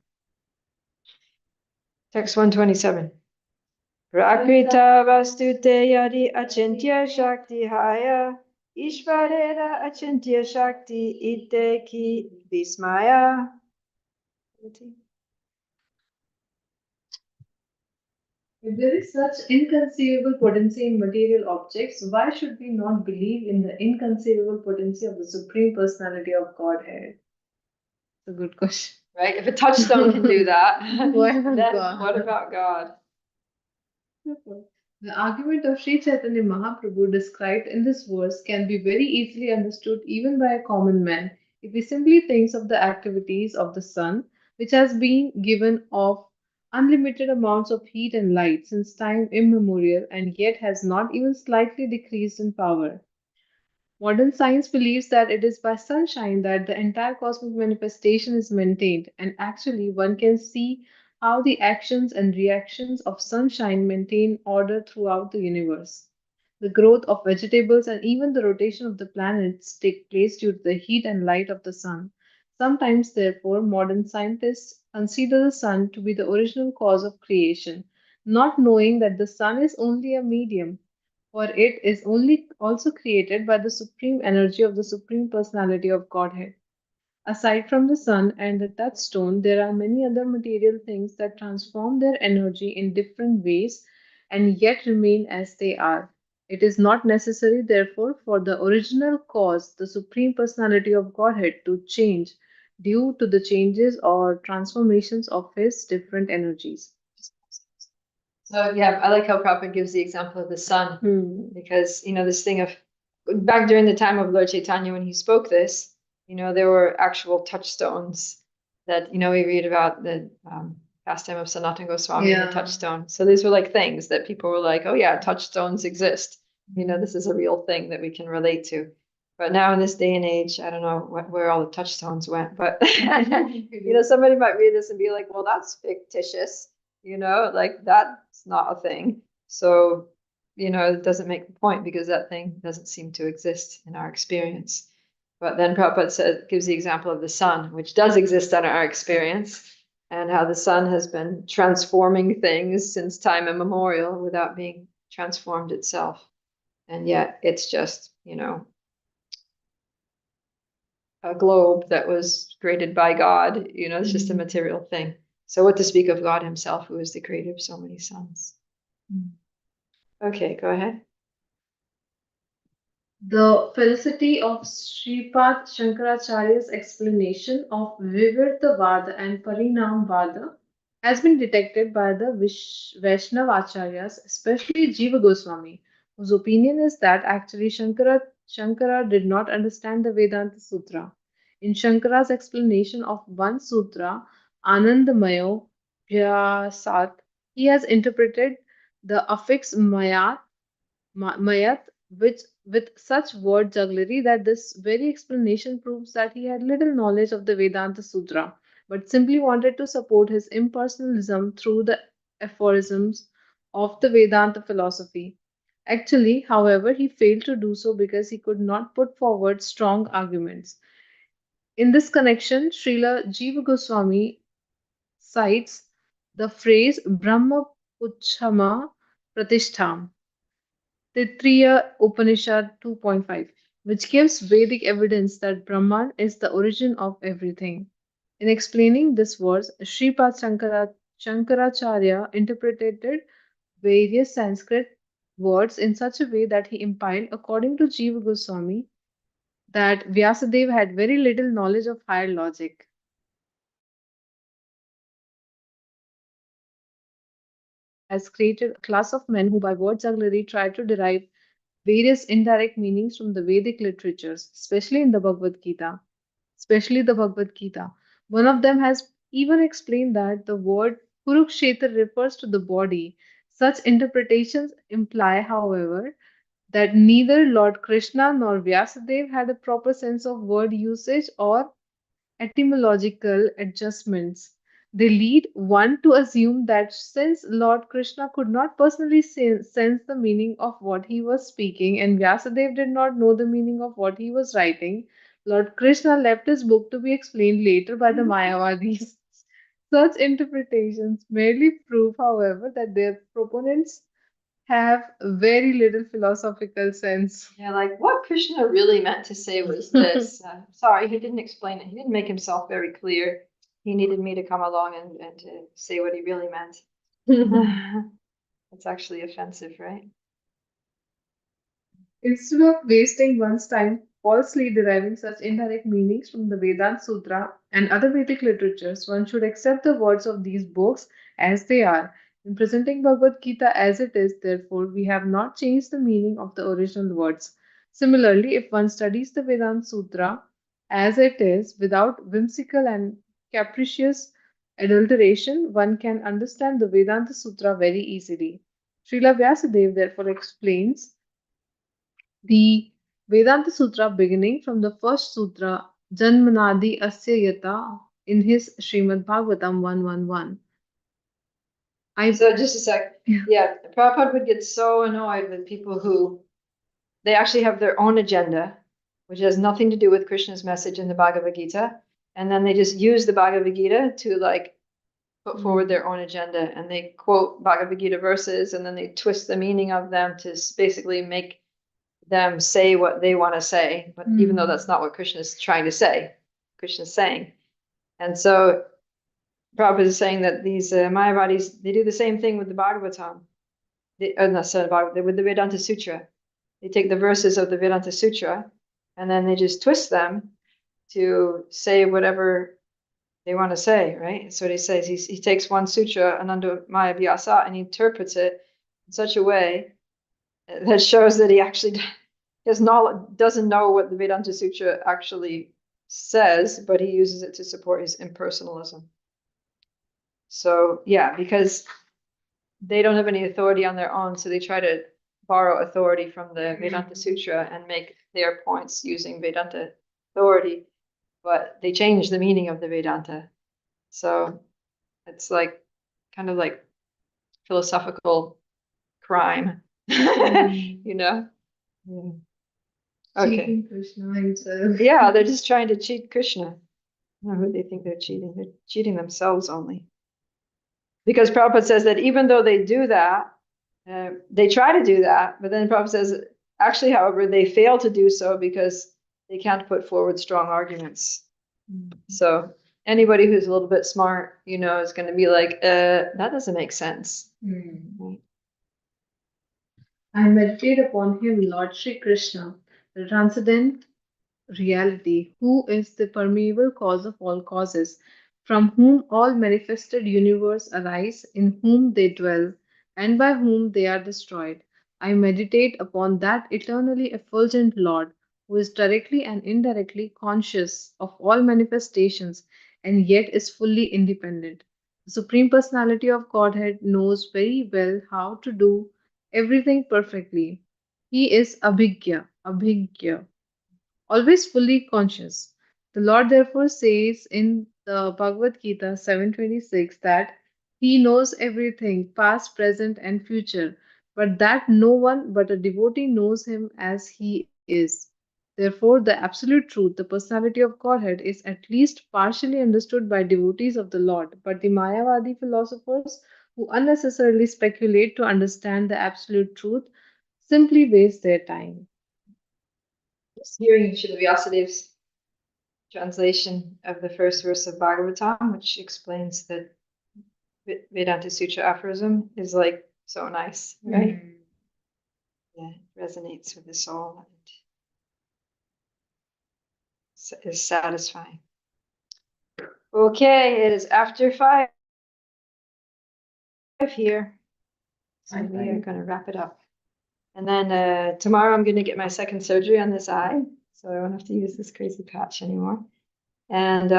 Text 127. Prakrita vastute yadi achintya shakti haya ishvarera achintya shakti ite ki vismaya. If there is such inconceivable potency in material objects, why should we not believe in the inconceivable potency of the Supreme Personality of Godhead? It's a good question. Right? If a touchstone can do that, Why not then God? what about God? The argument of Sri Chaitanya Mahaprabhu described in this verse can be very easily understood even by a common man if he simply thinks of the activities of the sun, which has been given off unlimited amounts of heat and light since time immemorial and yet has not even slightly decreased in power. Modern science believes that it is by sunshine that the entire cosmic manifestation is maintained, and actually, one can see how the actions and reactions of sunshine maintain order throughout the universe. The growth of vegetables and even the rotation of the planets take place due to the heat and light of the sun. Sometimes, therefore, modern scientists consider the sun to be the original cause of creation, not knowing that the sun is only a medium for it is only also created by the supreme energy of the Supreme Personality of Godhead. Aside from the sun and the touchstone, there are many other material things that transform their energy in different ways and yet remain as they are. It is not necessary, therefore, for the original cause, the Supreme Personality of Godhead, to change due to the changes or transformations of his different energies. So yeah, I like how Prabhupada gives the example of the sun, because this thing of back during the time of Lord Chaitanya when he spoke this, there were actual touchstones that we read about the pastime of Sanatana Goswami and the touchstone. So these were like things that people were like, oh yeah, touchstones exist. This is a real thing that we can relate to. But now in this day and age, I don't know where all the touchstones went, but somebody might read this and be like, well, that's fictitious. Like that's not a thing. So, it doesn't make the point because that thing doesn't seem to exist in our experience. But then Prabhupada gives the example of the sun, which does exist in our experience, and how the sun has been transforming things since time immemorial without being transformed itself. And yet it's just, a globe that was created by God. It's just a material thing. So what to speak of God himself, who is the creator of so many suns. Okay, go ahead. The felicity of Sripad Shankaracharya's explanation of Vivartavada and Parinamvada has been detected by the Vaishnavacharyas, especially Jiva Goswami, whose opinion is that actually Shankara did not understand the Vedanta Sutra. In Shankara's explanation of one sutra, Anandamayo Vyasat, he has interpreted the affix mayat with such word jugglery that this very explanation proves that he had little knowledge of the Vedanta Sutra, but simply wanted to support his impersonalism through the aphorisms of the Vedanta philosophy. Actually, however, he failed to do so because he could not put forward strong arguments. In this connection, Srila Jiva Goswami cites the phrase Brahma Puchhama Pratishtham, Taittiriya Upanishad 2.5, which gives Vedic evidence that Brahman is the origin of everything. In explaining this verse, Sripad Shankaracharya interpreted various Sanskrit words in such a way that he implied, according to Jiva Goswami, that Vyasadeva had very little knowledge of higher logic. Has created a class of men who, by word jugglery, try to derive various indirect meanings from the Vedic literatures, especially in the Bhagavad Gita. One of them has even explained that the word Kurukshetra refers to the body. Such interpretations imply, however, that neither Lord Krishna nor Vyasadeva had a proper sense of word usage or etymological adjustments. They lead one to assume that since Lord Krishna could not personally sense the meaning of what he was speaking and Vyasadeva did not know the meaning of what he was writing, Lord Krishna left his book to be explained later by the Mayavadis. Such interpretations merely prove, however, that their proponents have very little philosophical sense. Yeah, like what Krishna really meant to say was this. Sorry, he didn't explain it. He didn't make himself very clear. He needed me to come along and to say what he really meant. It's actually offensive, right? Instead of wasting one's time falsely deriving such indirect meanings from the Vedanta Sutra and other Vedic literatures, one should accept the words of these books as they are. In presenting Bhagavad Gita as it is, therefore, we have not changed the meaning of the original words. Similarly, if one studies the Vedanta Sutra as it is, without whimsical and capricious adulteration, one can understand the Vedanta Sutra very easily. Srila Vyasadeva therefore explains the Vedanta Sutra beginning from the first sutra, Janmanadi Asya Yata, in his Srimad Bhagavatam 111. So just a sec. Yeah, Prabhupada would get so annoyed with people who they actually have their own agenda, which has nothing to do with Krishna's message in the Bhagavad Gita, and then they just use the Bhagavad Gita to like put forward their own agenda, and they quote Bhagavad Gita verses, and then they twist the meaning of them to basically make them say what they want to say, but even though that's not what Krishna is trying to say, Krishna's saying. And so Prabhupada is saying that these Mayavadis, they do the same thing with the Bhagavatam. with the Vedanta Sutra. They take the verses of the Vedanta Sutra and then they just twist them to say whatever they want to say, right? So he says he takes one sutra, Ananda Maya Vyasa, and he interprets it in such a way that shows that he actually doesn't know what the Vedanta Sutra actually says, but he uses it to support his impersonalism. So yeah, because they don't have any authority on their own, so they try to borrow authority from the Vedanta Sutra and make their points using Vedanta authority, but they change the meaning of the Vedanta. So it's like kind of like philosophical crime, you know? Yeah. Okay. Cheating Krishna himself. Yeah, they're just trying to cheat Krishna. I don't know who they think they're cheating. They're cheating themselves only. Because Prabhupada says that even though they do that, they try to do that, but then Prabhupada says, actually, however, they fail to do so because they can't put forward strong arguments. So anybody who's a little bit smart, is going to be like, that doesn't make sense. Right? I meditate upon him, Lord Sri Krishna, the transcendent reality, who is the permeable cause of all causes, from whom all manifested universe arise, in whom they dwell, and by whom they are destroyed. I meditate upon that eternally effulgent Lord, who is directly and indirectly conscious of all manifestations, and yet is fully independent. The Supreme Personality of Godhead knows very well how to do everything perfectly. He is Abhigya, always fully conscious. The Lord therefore says in the Bhagavad Gita 7:26 that He knows everything, past, present, and future, but that no one but a devotee knows Him as He is. Therefore, the absolute truth, the personality of Godhead, is at least partially understood by devotees of the Lord, but the Mayavadi philosophers who unnecessarily speculate to understand the absolute truth simply waste their time. Just hearing Srila Vyasadev's translation of the first verse of Bhagavatam, which explains the Vedanta Sutra aphorism, is like so nice, right? Yeah, it resonates with the soul and is satisfying. Okay, it is after 5 here. So we are going to wrap it up. And then tomorrow I'm going to get my second surgery on this eye, so I won't have to use this crazy patch anymore. And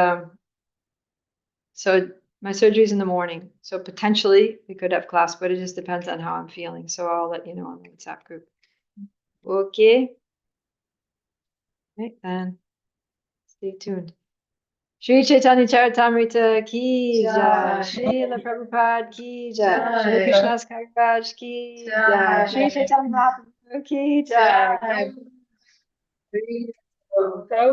so my surgery is in the morning, so potentially we could have class, but it just depends on how I'm feeling. So I'll let you know on the WhatsApp group. Okay. Right then. Stay tuned. Shri Chaitanya Charitamrita ki jai. Srila Prabhupada ki jai. Shri Krishna's Kaviraj ki jai. Shri Chaitanya Mahaprabhu ki jai. Jai.